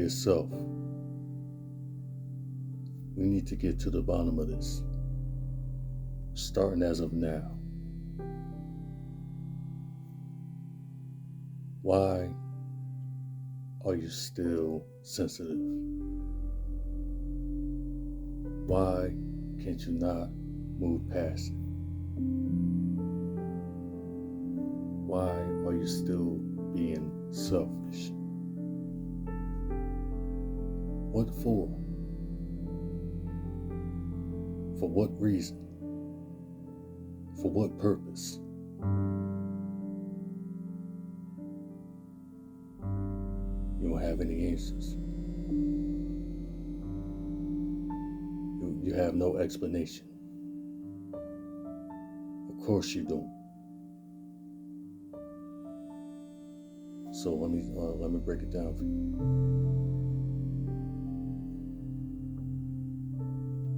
yourself. We need to get to the bottom of this, starting as of now. Why are you still sensitive? Why can't you not move past it? Why are you still being selfish? What for? For what reason? For what purpose? You don't have any answers. You have no explanation. Of course you don't. So let me break it down for you.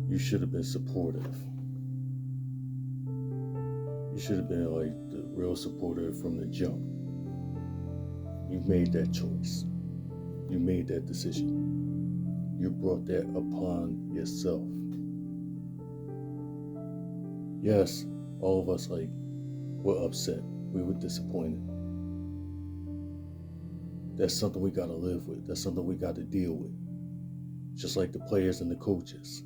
You should have been supportive. You should have been like the real supporter from the jump. You made that choice. You made that decision. You brought that upon yourself. Yes, all of us were upset. We were disappointed. That's something we gotta live with. That's something we gotta deal with. Just like the players and the coaches.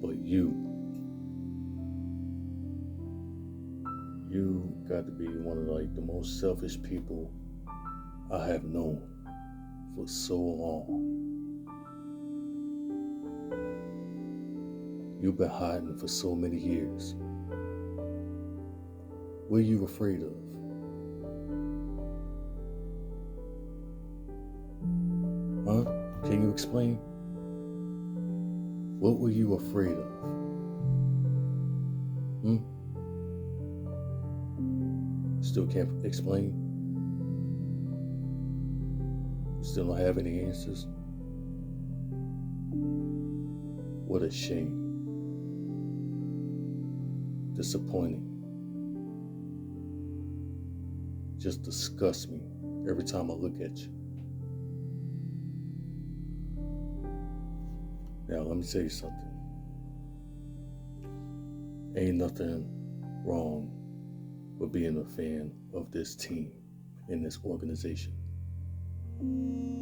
But you got to be one of the most selfish people I have known for so long. You've been hiding for so many years. What are you afraid of? Huh? Can you explain? What were you afraid of? Still can't explain? You still don't have any answers? What a shame. Disappointing. Just disgusts me every time I look at you. Now, let me tell you something. Ain't nothing wrong with being a fan of this team and this organization.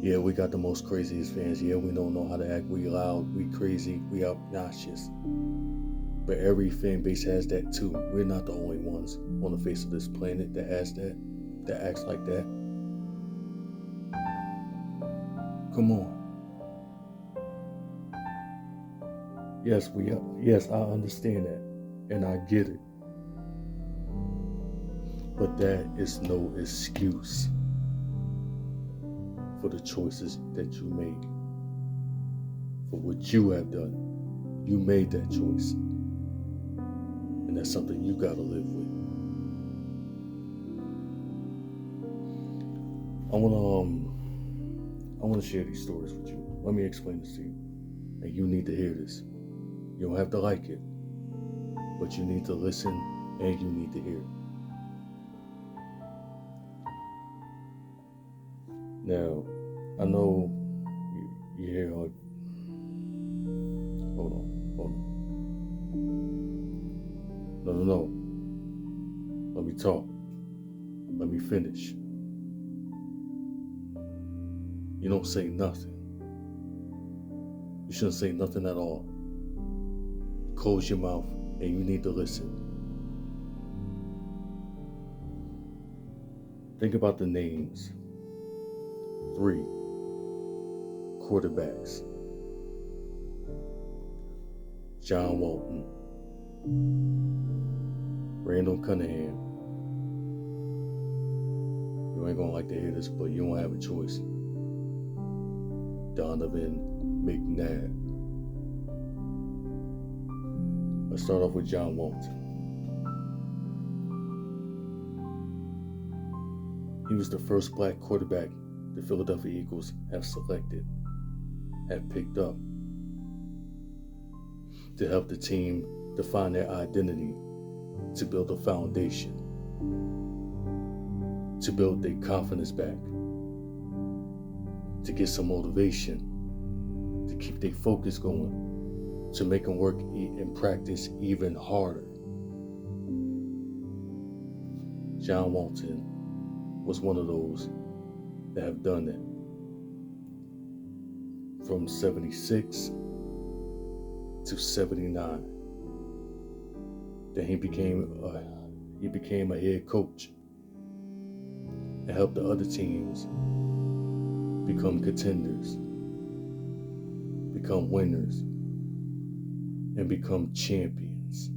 Yeah, we got the most craziest fans. Yeah, we don't know how to act. We loud, we crazy, we obnoxious. But every fan base has that too. We're not the only ones on the face of this planet that has that acts like that. Come on. Yes, I understand that, and I get it. But that is no excuse for the choices that you made, for what you have done. You made that choice, and that's something you gotta live with. I wanna share these stories with you. Let me explain this to you, and you need to hear this. You don't have to like it, but you need to listen and you need to hear it. Now, I know you hear hold on. No. Let me talk. Let me finish. You don't say nothing. You shouldn't say nothing at all. Close your mouth and you need to listen. Think about the names. 3 quarterbacks. John Walton, Randall Cunningham. You ain't gonna like to hear this, but you don't have a choice. Donovan McNabb. Let's start off with John Walton. He was the first black quarterback the Philadelphia Eagles have picked up to help the team define their identity, to build a foundation. to build their confidence back, to get some motivation, to keep their focus going, to make them work and practice even harder. John Walton was one of those that have done that. From 76 to 79. Then he became a head coach and helped the other teams become contenders, become winners, and become champions.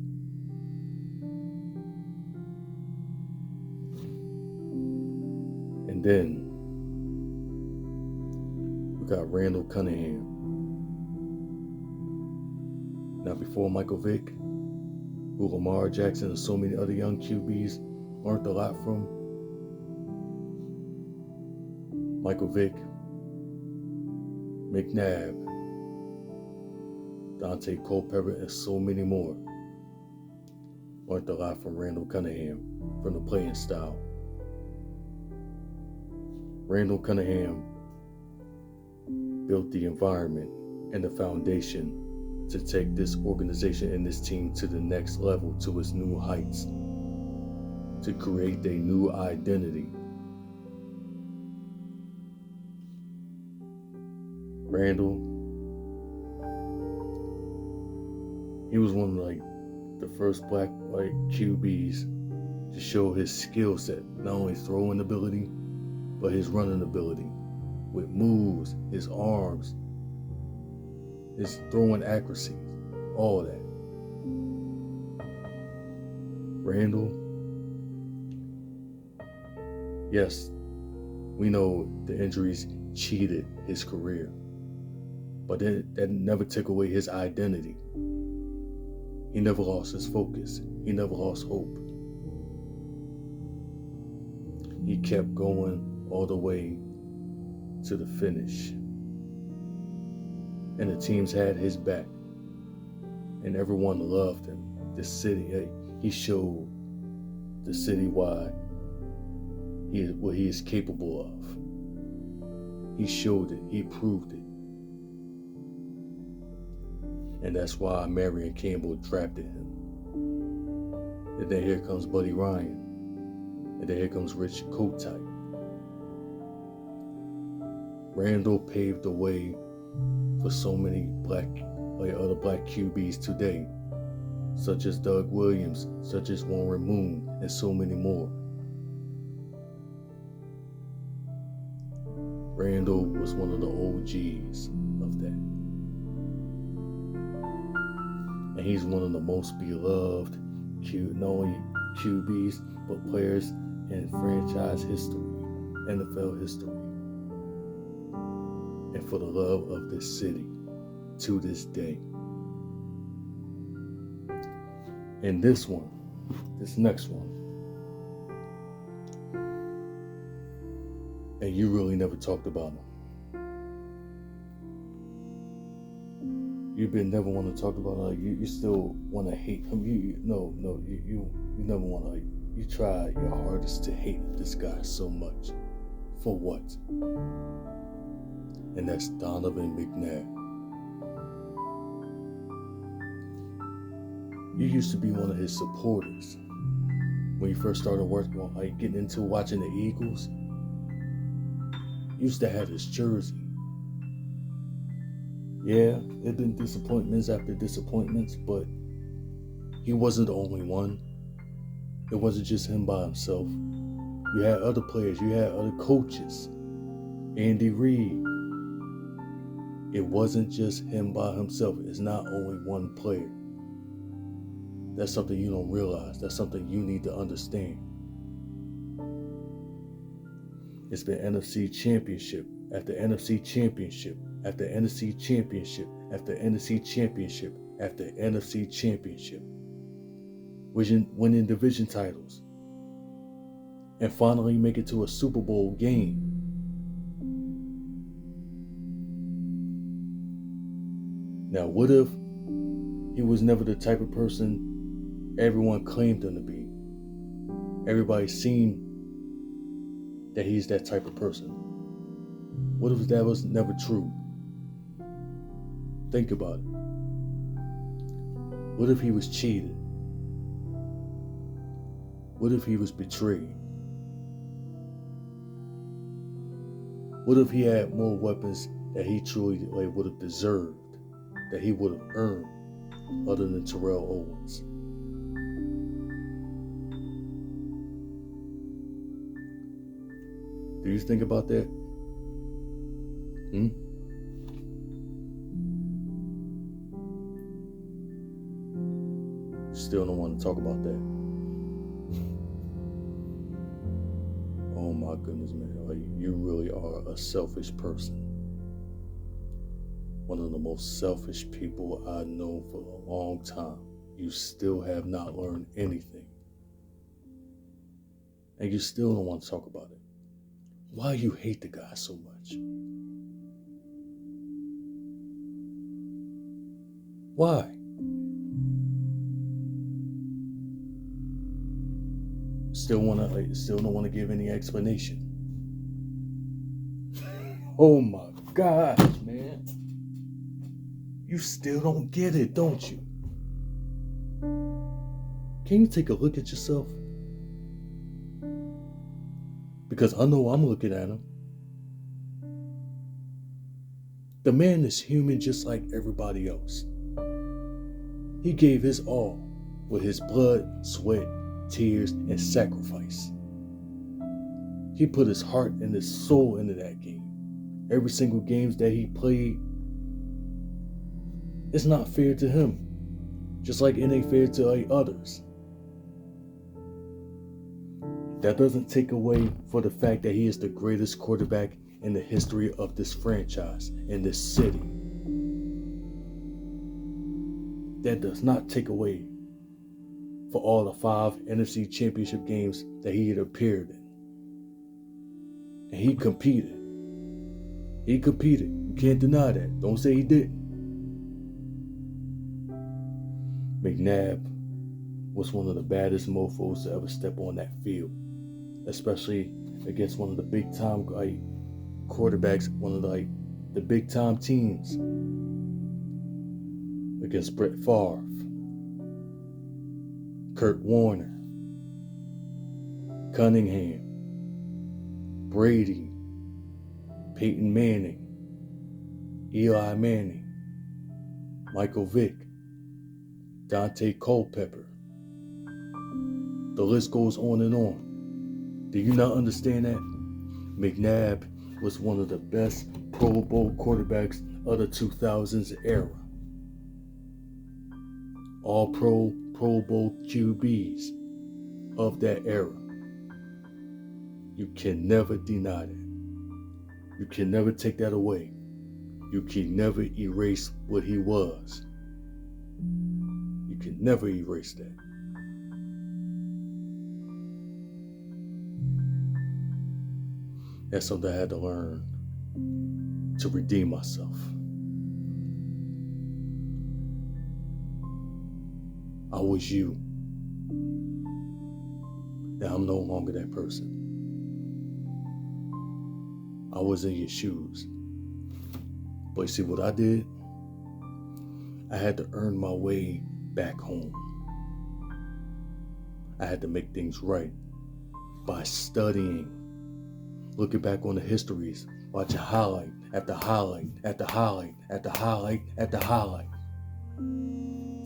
And then we got Randall Cunningham. Now, before Michael Vick, who Lamar Jackson and so many other young QBs learned a lot from, Michael Vick, McNabb, Dante Culpepper, and so many more learned a lot from Randall Cunningham, from the playing style. Randall Cunningham built the environment and the foundation to take this organization and this team to the next level, to its new heights, to create a new identity. Randall, he was one of the first black QBs to show his skill set, not only throwing ability, but his running ability, with moves, his arms, his throwing accuracy, all of that. Randall, yes, we know the injuries cheated his career, but that never took away his identity. He never lost his focus. He never lost hope. He kept going all the way to the finish. And the teams had his back. And everyone loved him. The city, he showed the city what he is capable of. He showed it. He proved it. And that's why Marion Campbell drafted him. And then here comes Buddy Ryan. And then here comes Rich Kotite. Randall paved the way for so many other black QBs today, such as Doug Williams, such as Warren Moon, and so many more. Randall was one of the OGs of that. And he's one of the most beloved, not only QBs, but players in franchise history, NFL history. And for the love of this city to this day. And this next one, and you really never talked about him. You never want to talk about him. You still want to hate him. You never want to. You try your hardest to hate this guy so much. For what? And that's Donovan McNabb. You used to be one of his supporters when you first started working on, getting into watching the Eagles. You used to have his jersey. Yeah, there'd been disappointments after disappointments, but he wasn't the only one. It wasn't just him by himself. You had other players, you had other coaches. Andy Reid. It wasn't just him by himself. It's not only one player. That's something you don't realize. That's something you need to understand. It's been NFC championship after NFC championship after NFC championship after NFC championship after NFC championship, winning division titles, and finally make it to a Super Bowl game. Now, what if he was never the type of person everyone claimed him to be? Everybody seemed that he's that type of person? What if that was never true? Think about it. What if he was cheated? What if he was betrayed? What if he had more weapons that he truly would have deserved, that he would have earned, other than Terrell Owens? Do you think about that? Still don't want to talk about that. Oh my goodness, man. You really are a selfish person. One of the most selfish people I've known for a long time. You still have not learned anything. And you still don't want to talk about it. Why you hate the guy so much? Why? Still don't want to give any explanation. Oh my gosh, man. You still don't get it, don't you? Can you take a look at yourself? Because I know I'm looking at him. The man is human just like everybody else. He gave his all with his blood, sweat, tears, and sacrifice. He put his heart and his soul into that game. Every single game that he played, it's not fair to him, just like it ain't fair to others. That doesn't take away for the fact that he is the greatest quarterback in the history of this franchise, in this city. That does not take away for all the 5 NFC championship games that he had appeared in. And he competed. He competed. You can't deny that. Don't say he didn't. McNabb was one of the baddest mofos to ever step on that field, especially against one of the big time quarterbacks, one of the big time teams, against Brett Favre, Kurt Warner, Cunningham, Brady, Peyton Manning, Eli Manning, Michael Vick, Dante Culpepper. The list goes on and on. Do you not understand that? McNabb was one of the best Pro Bowl quarterbacks of the 2000s era. All Pro Bowl QBs of that era. You can never deny that. You can never take that away. You can never erase what he was. You can never erase that. That's something I had to learn to redeem myself. I was you. Now I'm no longer that person. I was in your shoes. But you see what I did? I had to earn my way back home. I had to make things right by studying, looking back on the histories, watching highlight after highlight after highlight after highlight after highlight.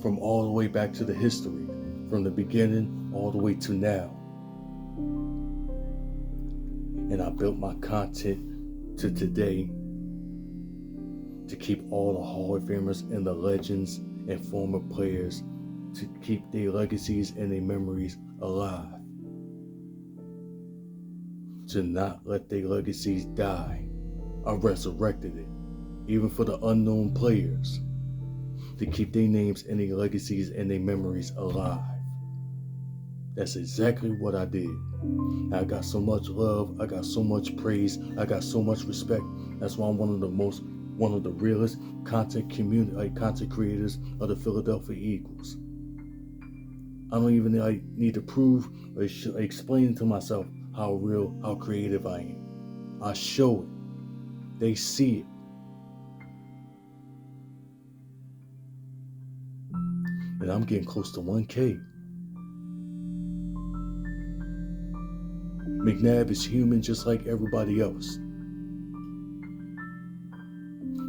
From all the way back to the history, from the beginning all the way to now. And I built my content to today to keep all the Hall of Famers and the legends and former players, to keep their legacies and their memories alive. To not let their legacies die. I resurrected it, even for the unknown players, to keep their names and their legacies and their memories alive. That's exactly what I did. I got so much love, I got so much praise, I got so much respect. That's why I'm one of the realest content creators of the Philadelphia Eagles. I don't even need to prove or explain to myself how real, how creative I am. I show it. They see it. And I'm getting close to 1K. McNabb is human just like everybody else.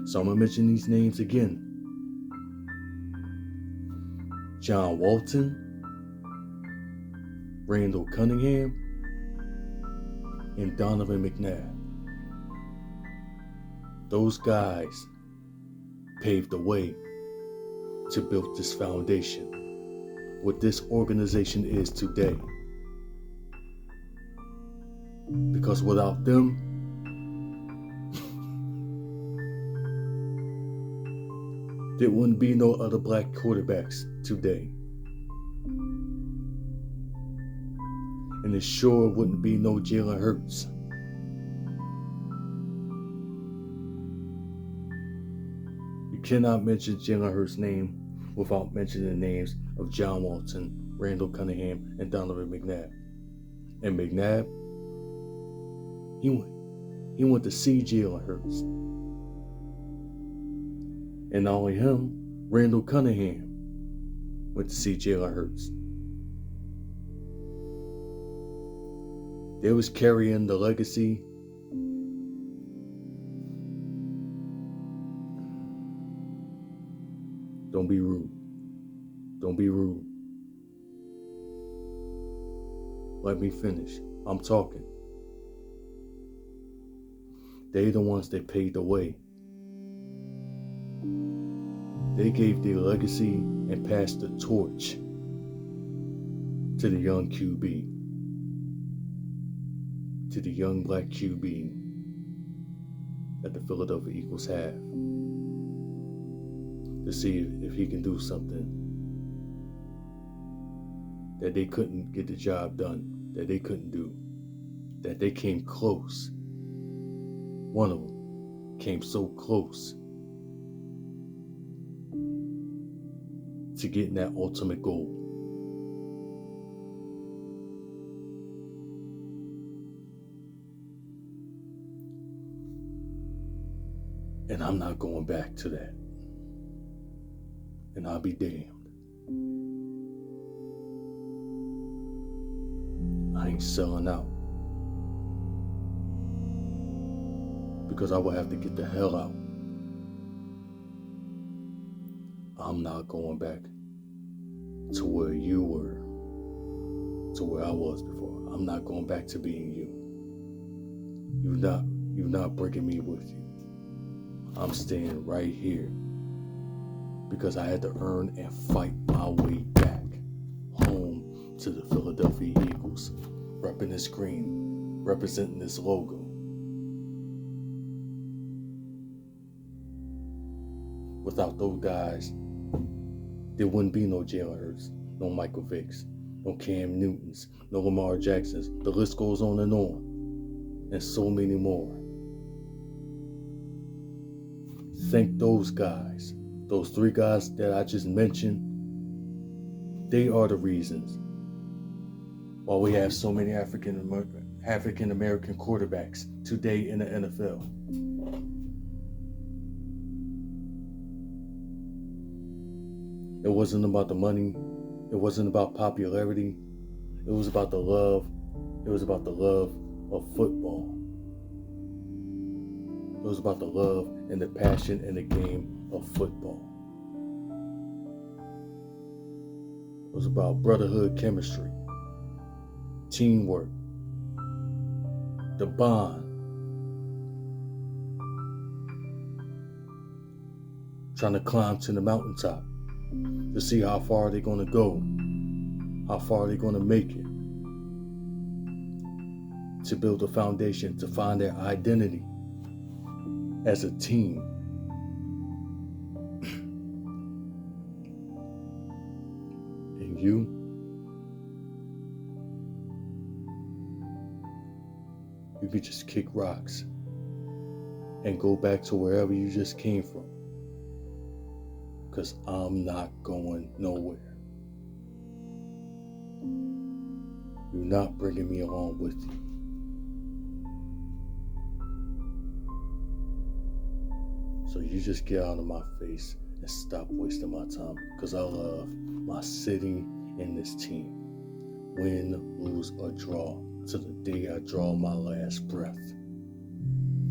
So I'm going to mention these names again. John Walton, Randall Cunningham, and Donovan McNabb. Those guys paved the way to build this foundation, what this organization is today. Because without them, there wouldn't be no other black quarterbacks today. And it sure wouldn't be no Jalen Hurts. You cannot mention Jalen Hurts' name without mentioning the names of John Walton, Randall Cunningham, and Donovan McNabb. And McNabb, he went to see Jalen Hurts. And not only him, Randall Cunningham went to see Jalen Hurts. They was carrying the legacy Don't be rude. Don't be rude. Let me finish. I'm talking. They the ones that paved the way. They gave their legacy and passed the torch to the young QB, to the young black QB that the Philadelphia Eagles have, to see if he can do something that they couldn't get the job done, that they couldn't do, that they came close. One of them came so close to getting that ultimate goal. And I'm not going back to that. And I'll be damned. I ain't selling out. Because I will have to get the hell out. I'm not going back to where you were, to where I was before. I'm not going back to being you. You're not bringing me with you. I'm staying right here because I had to earn and fight my way back home to the Philadelphia Eagles, repping this green, representing this logo. Without those guys, there wouldn't be no Jalen Hurts, no Michael Vicks, no Cam Newtons, no Lamar Jacksons. The list goes on, and so many more. Thank those guys, those three guys that I just mentioned. They are the reasons why we have so many African American quarterbacks today in the NFL. It wasn't about the money. It wasn't about popularity. It was about the love. It was about the love of football. It was about the love and the passion in the game of football. It was about brotherhood chemistry, teamwork, the bond, trying to climb to the mountaintop to see how far they're going to go, how far they're going to make it, to build a foundation, to find their identity as a team. And you could just kick rocks and go back to wherever you just came from. Because I'm not going nowhere. You're not bringing me along with you. So you just get out of my face and stop wasting my time, because I love my city and this team. Win, lose, or draw, to the day I draw my last breath.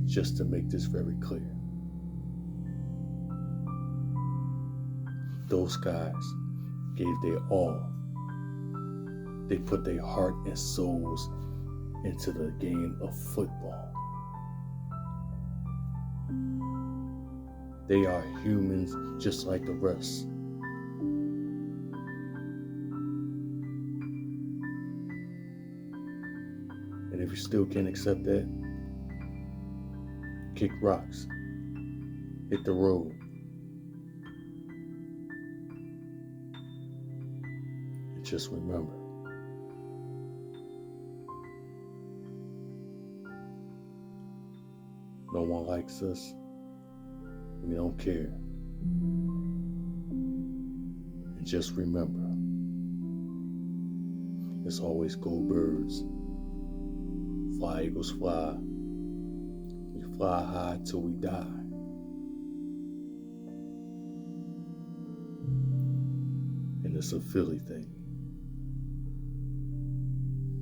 Just to make this very clear. Those guys gave their all. They put their heart and souls into the game of football. They are humans just like the rest. And if you still can't accept that, kick rocks, hit the road. And just remember, no one likes us. We don't care. And just remember, it's always go birds. Fly, Eagles, fly. We fly high till we die. And it's a Philly thing.